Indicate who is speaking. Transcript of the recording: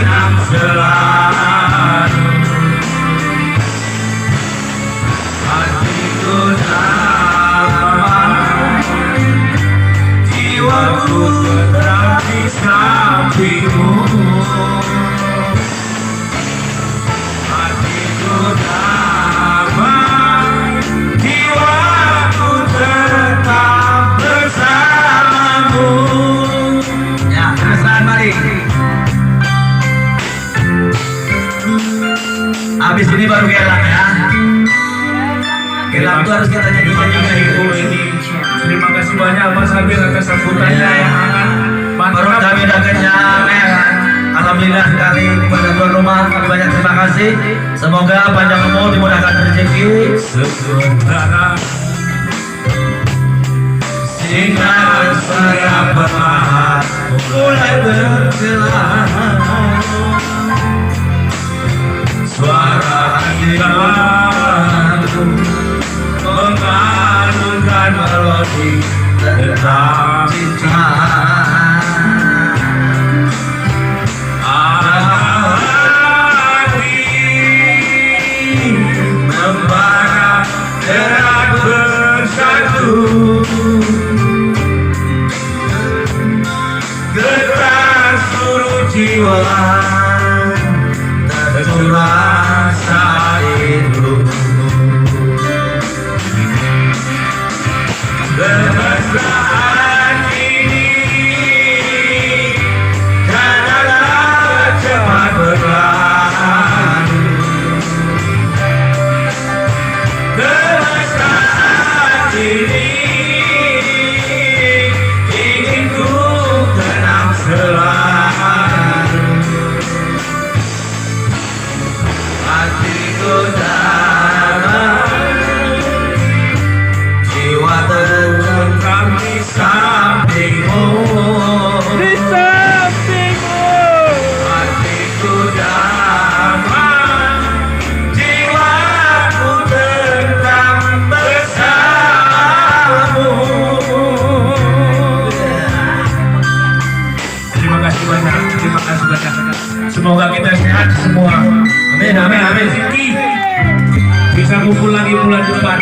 Speaker 1: tenang selalu. Hatiku damai, jiwaku tenang di sampingmu. Hatiku damai, jiwaku tetap bersamamu. Ya, keresahan mari. Habis ini baru gelang ya. Gelang itu harus kita nyanyikan juga ibu ini.
Speaker 2: Terima kasih banyak Mas Habib atas sambutannya yang hangat.
Speaker 1: Baru kami datangnya, alhamdulillah sekali kepada tuan rumah, kami banyak terima kasih. Semoga panjang umur, dimudahkan rezeki.
Speaker 2: Sementara
Speaker 1: Sinar saya perlahan mulai bergerak. Suara hatiku mengalunkan melodi tentang cinta. Hati membara gerak bersatu, getar seluruh jiwa tercurah saat itu. Kemesraan ini janganlah cepat berlalu. Kemesraan ini ingin ku tenang selalu. Hatiku damai, jiwa tentram di sampingmu.
Speaker 2: di sampingmu.
Speaker 1: Hatiku damai, jiwaku tentram bersamamu.
Speaker 2: Terima kasih banyak. Terima kasih banyak. Semoga kita sehat semua.
Speaker 1: Amin, amin, amin.
Speaker 2: Rezeki bisa kumpul lagi bulan depan.